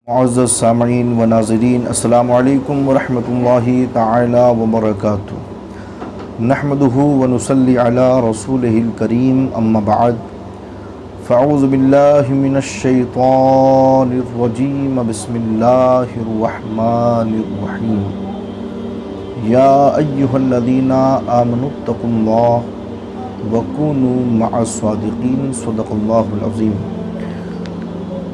معزز سامعین و ناظرین، السلام علیکم ورحمۃ اللہ تعالی وبرکاتہ۔ نحمدہ ونصلی علی رسولہ الکریم، اما بعد فاعوذ باللہ من الشیطان الرجیم، بسم اللہ الرحمن الرحیم۔ یا ایہا الذین آمنوا اتقوا اللہ وکونوا مع الصادقین، صدق اللہ العظیم۔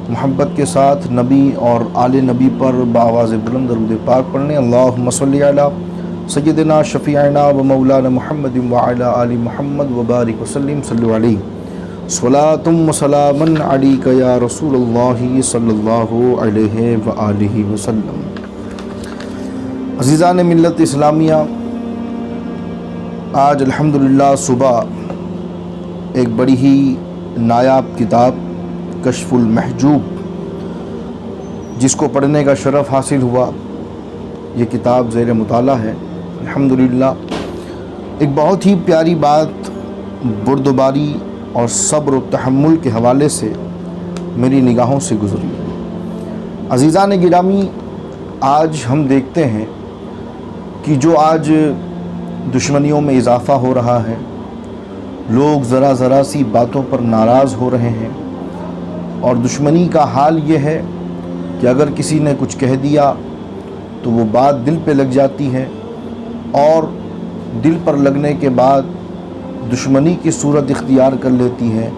محبت کے ساتھ نبی اور آل نبی پر بآواز بلند درود پاک پڑھنے۔ اللہم صلی علی سیدنا شفیعنا و مولانا محمد وعلی آل محمد وبارک وسلم، صلو علیہ صلاۃ و سلاما علیک یا رسول اللہ صلی اللہ علیہ وآلہ وسلم۔ عزیزان ملت اسلامیہ، آج الحمدللہ صبح ایک بڑی ہی نایاب کتاب کشف المحجوب، جس کو پڑھنے کا شرف حاصل ہوا، یہ کتاب زیر مطالعہ ہے۔ الحمدللہ ایک بہت ہی پیاری بات بردباری اور صبر و تحمل کے حوالے سے میری نگاہوں سے گزری۔ عزیزان گرامی، آج ہم دیکھتے ہیں کہ جو آج دشمنیوں میں اضافہ ہو رہا ہے، لوگ ذرا سی باتوں پر ناراض ہو رہے ہیں، اور دشمنی کا حال یہ ہے کہ اگر کسی نے کچھ کہہ دیا تو وہ بات دل پہ لگ جاتی ہے، اور دل پر لگنے کے بعد دشمنی کی صورت اختیار کر لیتی ہے۔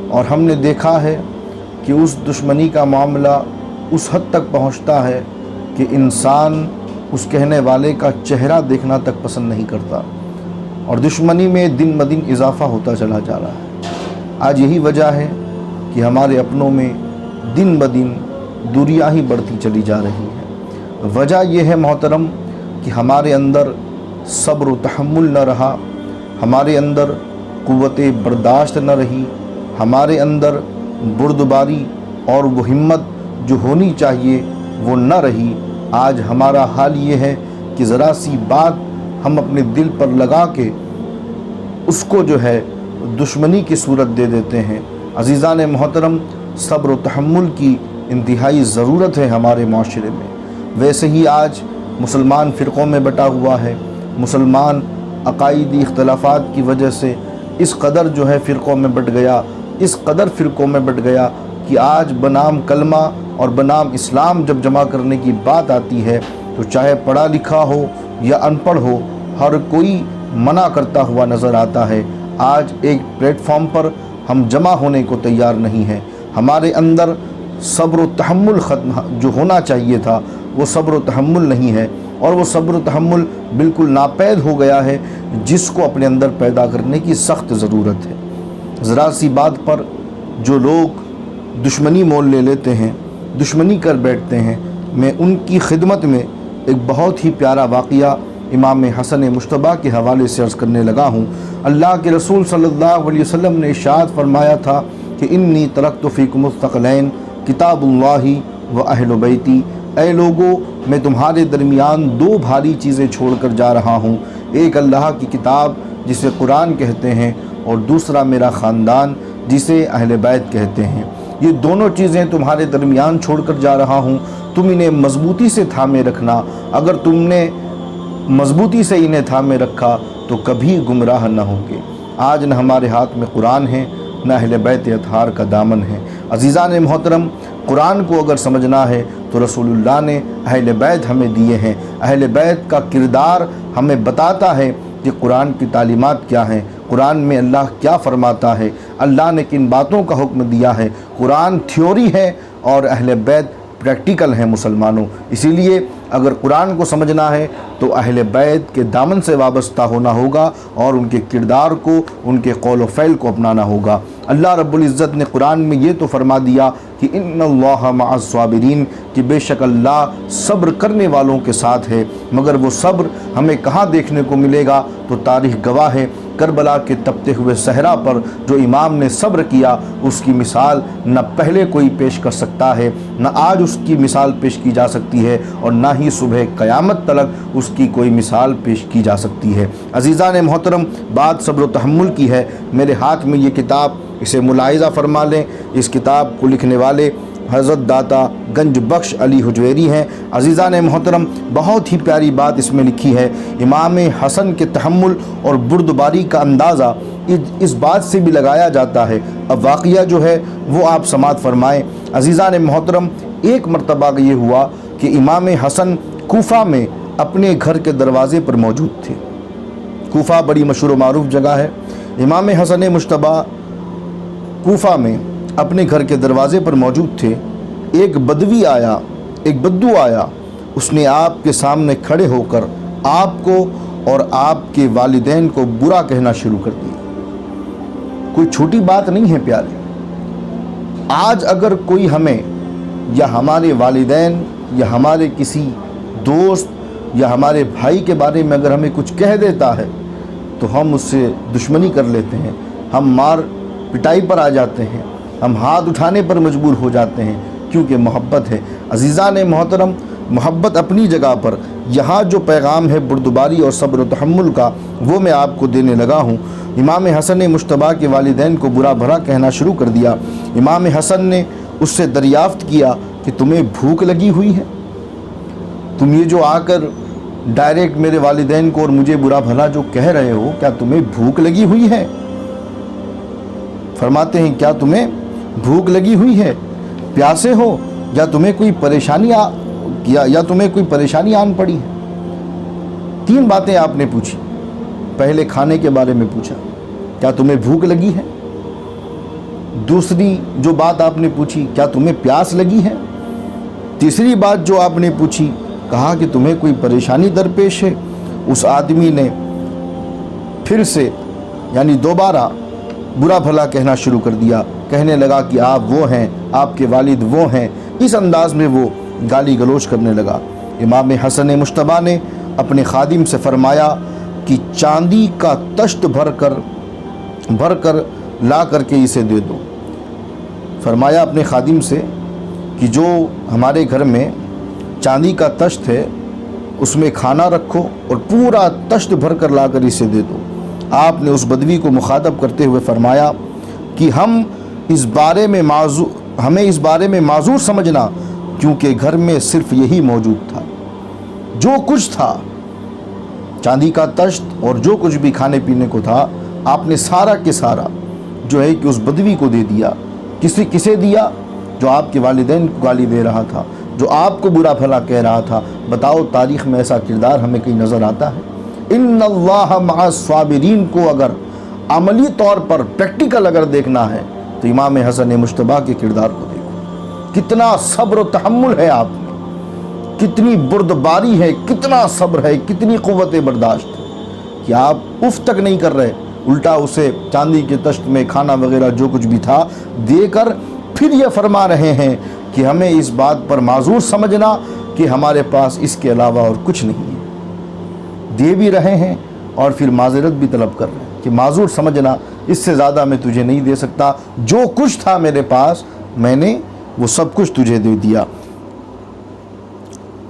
اور ہم نے دیکھا ہے کہ اس دشمنی کا معاملہ اس حد تک پہنچتا ہے کہ انسان اس کہنے والے کا چہرہ دیکھنا تک پسند نہیں کرتا، اور دشمنی میں دن بدن اضافہ ہوتا چلا جا رہا ہے۔ آج یہی وجہ ہے کہ ہمارے اپنوں میں دن بدن دوریاں ہی بڑھتی چلی جا رہی ہیں۔ وجہ یہ ہے محترم کہ ہمارے اندر صبر و تحمل نہ رہا، ہمارے اندر قوت برداشت نہ رہی، ہمارے اندر بردباری اور وہ ہمت جو ہونی چاہیے وہ نہ رہی۔ آج ہمارا حال یہ ہے کہ ذرا سی بات ہم اپنے دل پر لگا کے اس کو جو ہے دشمنی کی صورت دے دیتے ہیں۔ عزیزان محترم، صبر و تحمل کی انتہائی ضرورت ہے ہمارے معاشرے میں۔ ویسے ہی آج مسلمان فرقوں میں بٹا ہوا ہے، مسلمان عقائدی اختلافات کی وجہ سے اس قدر جو ہے فرقوں میں بٹ گیا، اس قدر فرقوں میں بٹ گیا کہ آج بنام کلمہ اور بنام اسلام جب جمع کرنے کی بات آتی ہے تو چاہے پڑھا لکھا ہو یا ان پڑھ ہو، ہر کوئی منع کرتا ہوا نظر آتا ہے۔ آج ایک پلیٹ فارم پر ہم جمع ہونے کو تیار نہیں ہیں۔ ہمارے اندر صبر و تحمل ختم جو ہونا چاہیے تھا وہ صبر و تحمل نہیں ہے، اور وہ صبر و تحمل بالکل ناپید ہو گیا ہے، جس کو اپنے اندر پیدا کرنے کی سخت ضرورت ہے۔ ذرا سی بات پر جو لوگ دشمنی مول لے لیتے ہیں، دشمنی کر بیٹھتے ہیں، میں ان کی خدمت میں ایک بہت ہی پیارا واقعہ امام حسن مجتبیٰ کے حوالے سے عرض کرنے لگا ہوں۔ اللہ کے رسول صلی اللہ علیہ وسلم نے ارشاد فرمایا تھا کہ انی ترکت فیکم الثقلین کتاب اللہ و اہل بیتی۔ اے لوگو، میں تمہارے درمیان دو بھاری چیزیں چھوڑ کر جا رہا ہوں، ایک اللہ کی کتاب جسے قرآن کہتے ہیں، اور دوسرا میرا خاندان جسے اہل بیت کہتے ہیں۔ یہ دونوں چیزیں تمہارے درمیان چھوڑ کر جا رہا ہوں، تم انہیں مضبوطی سے تھامے رکھنا۔ اگر تم نے مضبوطی سے انہیں تھامے رکھا تو کبھی گمراہ نہ ہوگے۔ آج نہ ہمارے ہاتھ میں قرآن ہے، نہ اہل بیت اطہار کا دامن ہے۔ عزیزان محترم، قرآن کو اگر سمجھنا ہے تو رسول اللہ نے اہل بیت ہمیں دیے ہیں۔ اہل بیت کا کردار ہمیں بتاتا ہے کہ قرآن کی تعلیمات کیا ہیں، قرآن میں اللہ کیا فرماتا ہے، اللہ نے کن باتوں کا حکم دیا ہے۔ قرآن تھیوری ہے اور اہل بیت پریکٹیکل ہیں مسلمانوں۔ اسی لیے اگر قرآن کو سمجھنا ہے تو اہل بیت کے دامن سے وابستہ ہونا ہوگا، اور ان کے کردار کو، ان کے قول و فعل کو اپنانا ہوگا۔ اللہ رب العزت نے قرآن میں یہ تو فرما دیا کہ ان اللہ مع الصابرین، کہ بے شک اللہ صبر کرنے والوں کے ساتھ ہے۔ مگر وہ صبر ہمیں کہاں دیکھنے کو ملے گا؟ تو تاریخ گواہ ہے، کربلا کے تپتے ہوئے صحرا پر جو امام نے صبر کیا، اس کی مثال نہ پہلے کوئی پیش کر سکتا ہے، نہ آج اس کی مثال پیش کی جا سکتی ہے، اور نہ ہی صبح قیامت تلک اس کی کوئی مثال پیش کی جا سکتی ہے۔ عزیزان محترم، بات صبر و تحمل کی ہے۔ میرے ہاتھ میں یہ کتاب، اسے ملاحظہ فرما لیں۔ اس کتاب کو لکھنے والے حضرت داتا گنج بخش علی حجویری ہیں۔ عزیزان محترم، بہت ہی پیاری بات اس میں لکھی ہے۔ امام حسن کے تحمل اور بردباری کا اندازہ اس بات سے بھی لگایا جاتا ہے۔ اب واقعہ جو ہے وہ آپ سماعت فرمائیں۔ عزیزان محترم، ایک مرتبہ یہ ہوا کہ امام حسن کوفہ میں اپنے گھر کے دروازے پر موجود تھے۔ کوفہ بڑی مشہور و معروف جگہ ہے۔ امام حسن مجتبیٰ کوفہ میں اپنے گھر کے دروازے پر موجود تھے۔ ایک بدو آیا، اس نے آپ کے سامنے کھڑے ہو کر آپ کو اور آپ کے والدین کو برا کہنا شروع کر دیا۔ کوئی چھوٹی بات نہیں ہے پیارے۔ آج اگر کوئی ہمیں یا ہمارے والدین یا ہمارے کسی دوست یا ہمارے بھائی کے بارے میں اگر ہمیں کچھ کہہ دیتا ہے تو ہم اس سے دشمنی کر لیتے ہیں، ہم مار پٹائی پر آ جاتے ہیں، ہم ہاتھ اٹھانے پر مجبور ہو جاتے ہیں، کیونکہ محبت ہے۔ عزیزان محترم، محبت اپنی جگہ پر، یہاں جو پیغام ہے بردباری اور صبر و تحمل کا، وہ میں آپ کو دینے لگا ہوں۔ امام حسن مجتبیٰ کے والدین کو برا بھلا کہنا شروع کر دیا۔ امام حسن نے اس سے دریافت کیا کہ تمہیں بھوک لگی ہوئی ہے؟ تم یہ جو آ کر ڈائریکٹ میرے والدین کو اور مجھے برا بھلا جو کہہ رہے ہو، کیا تمہیں بھوک لگی ہوئی ہے؟ فرماتے ہیں کیا تمہیں بھوک لگی ہوئی ہے؟ پیاسے ہو یا تمہیں کوئی پریشانی آن پڑی ہے؟ تین باتیں آپ نے پوچھی۔ پہلے کھانے کے بارے میں پوچھا، کیا تمہیں بھوک لگی ہے؟ دوسری جو بات آپ نے پوچھی، کیا تمہیں پیاس لگی ہے؟ تیسری بات جو آپ نے پوچھی، کہا کہ تمہیں کوئی پریشانی درپیش ہے۔ اس آدمی نے پھر سے یعنی دوبارہ برا بھلا کہنا شروع کر دیا، کہنے لگا کہ آپ وہ ہیں، آپ کے والد وہ ہیں، اس انداز میں وہ گالی گلوچ کرنے لگا۔ امام حسن مجتبیٰ نے اپنے خادم سے فرمایا کہ چاندی کا تشت بھر کر لا کر کے اسے دے دو۔ فرمایا اپنے خادم سے کہ جو ہمارے گھر میں چاندی کا تشت ہے اس میں کھانا رکھو اور پورا تشت بھر کر لا کر اسے دے دو۔ آپ نے اس بدوی کو مخاطب کرتے ہوئے فرمایا کہ ہمیں اس بارے میں معذور سمجھنا، کیونکہ گھر میں صرف یہی موجود تھا، جو کچھ تھا، چاندی کا تشت اور جو کچھ بھی کھانے پینے کو تھا، آپ نے سارا کے سارا جو ہے کہ اس بدوی کو دے دیا۔ کسے دیا؟ جو آپ کے والدین کو گالی دے رہا تھا، جو آپ کو برا بھلا کہہ رہا تھا۔ بتاؤ تاریخ میں ایسا کردار ہمیں کہیں نظر آتا ہے؟ ان اللہ مع الصابرین کو اگر عملی طور پر پریکٹیکل اگر دیکھنا ہے تو امام حسن مجتبیٰ کے کردار کو دیکھو۔ کتنا صبر و تحمل ہے آپ میں، کتنی بردباری ہے، کتنا صبر ہے، کتنی قوت برداشت ہے کہ آپ اف تک نہیں کر رہے، الٹا اسے چاندی کے تشت میں کھانا وغیرہ جو کچھ بھی تھا دے کر پھر یہ فرما رہے ہیں کہ ہمیں اس بات پر معذور سمجھنا کہ ہمارے پاس اس کے علاوہ اور کچھ نہیں ہے۔ دے بھی رہے ہیں اور پھر معذرت بھی طلب کر رہے ہیں کہ معذور سمجھنا، اس سے زیادہ میں تجھے نہیں دے سکتا، جو کچھ تھا میرے پاس میں نے وہ سب کچھ تجھے دے دیا۔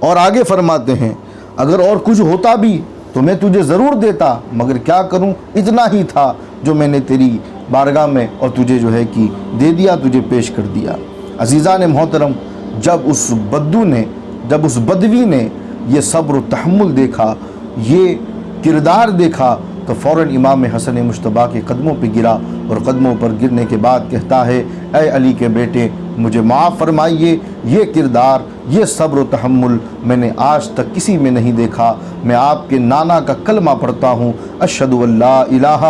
اور آگے فرماتے ہیں اگر اور کچھ ہوتا بھی تو میں تجھے ضرور دیتا، مگر کیا کروں، اتنا ہی تھا جو میں نے تیری بارگاہ میں اور تجھے جو ہے کہ دے دیا، تجھے پیش کر دیا۔ عزیزان محترم، جب اس بدوی نے یہ صبر و تحمل دیکھا، یہ کردار دیکھا، تو فوراً امام حسن مجتبیٰ کے قدموں پہ گرا اور قدموں پر گرنے کے بعد کہتا ہے اے علی کے بیٹے، مجھے معاف فرمائیے، یہ کردار، یہ صبر و تحمل میں نے آج تک کسی میں نہیں دیکھا۔ میں آپ کے نانا کا کلمہ پڑھتا ہوں، اشہد ان لا الہ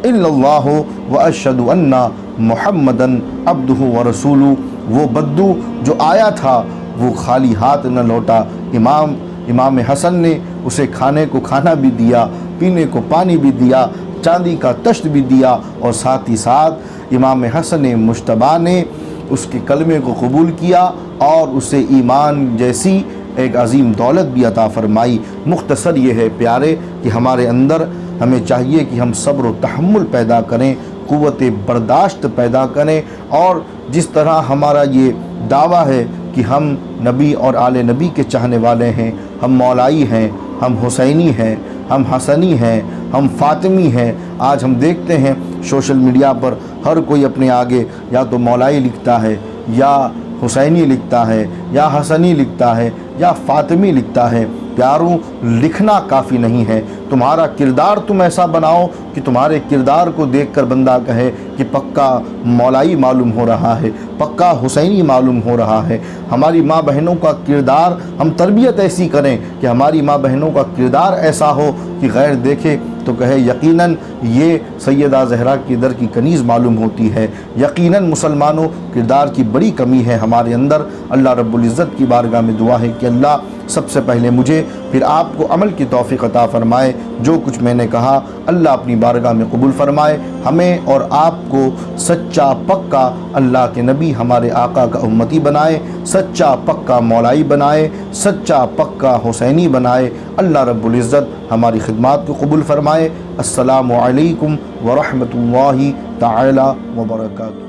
الا اللہ و اشہد ان محمدن عبدہ و رسولہ۔ وہ بدو جو آیا تھا وہ خالی ہاتھ نہ لوٹا۔ امام حسن نے اسے کھانے کو کھانا بھی دیا، پینے کو پانی بھی دیا، چاندی کا تشت بھی دیا، اور ساتھ ہی ساتھ امام حسن مجتبیٰ نے اس کے کلمے کو قبول کیا اور اسے ایمان جیسی ایک عظیم دولت بھی عطا فرمائی۔ مختصر یہ ہے پیارے کہ ہمارے اندر ہمیں چاہیے کہ ہم صبر و تحمل پیدا کریں، قوت برداشت پیدا کریں، اور جس طرح ہمارا یہ دعویٰ ہے کہ ہم نبی اور آل نبی کے چاہنے والے ہیں، ہم مولائی ہیں، ہم حسینی ہیں، ہم حسنی ہیں، ہم فاطمی ہیں۔ آج ہم دیکھتے ہیں سوشل میڈیا پر ہر کوئی اپنے آگے یا تو مولائی لکھتا ہے یا حسینی لکھتا ہے یا حسنی لکھتا ہے یا فاطمی لکھتا ہے، پیاروں لکھنا کافی نہیں ہے، تمہارا کردار تم ایسا بناؤ کہ تمہارے کردار کو دیکھ کر بندہ کہے کہ پکا مولائی معلوم ہو رہا ہے، پکا حسینی معلوم ہو رہا ہے۔ ہماری ماں بہنوں کا کردار ہم تربیت ایسی کریں کہ ہماری ماں بہنوں کا کردار ایسا ہو کہ غیر دیکھے تو کہے یقیناً یہ سیدہ زہرا کی در کی کنیز معلوم ہوتی ہے۔ یقیناً مسلمانوں کردار کی بڑی کمی ہے ہمارے اندر۔ اللہ رب العزت کی بارگاہ میں دعا ہے کہ اللہ سب سے پہلے مجھے پھر آپ کو عمل کی توفیق عطا فرمائے۔ جو کچھ میں نے کہا اللہ اپنی بارگاہ میں قبول فرمائے، ہمیں اور آپ کو سچا پکا اللہ کے نبی ہمارے آقا کا امتی بنائے، سچا پکا مولائی بنائے، سچا پکا حسینی بنائے۔ اللہ رب العزت ہماری خدمات کو قبول فرمائے۔ السلام علیکم ورحمۃ اللہ تعالی وبرکاتہ۔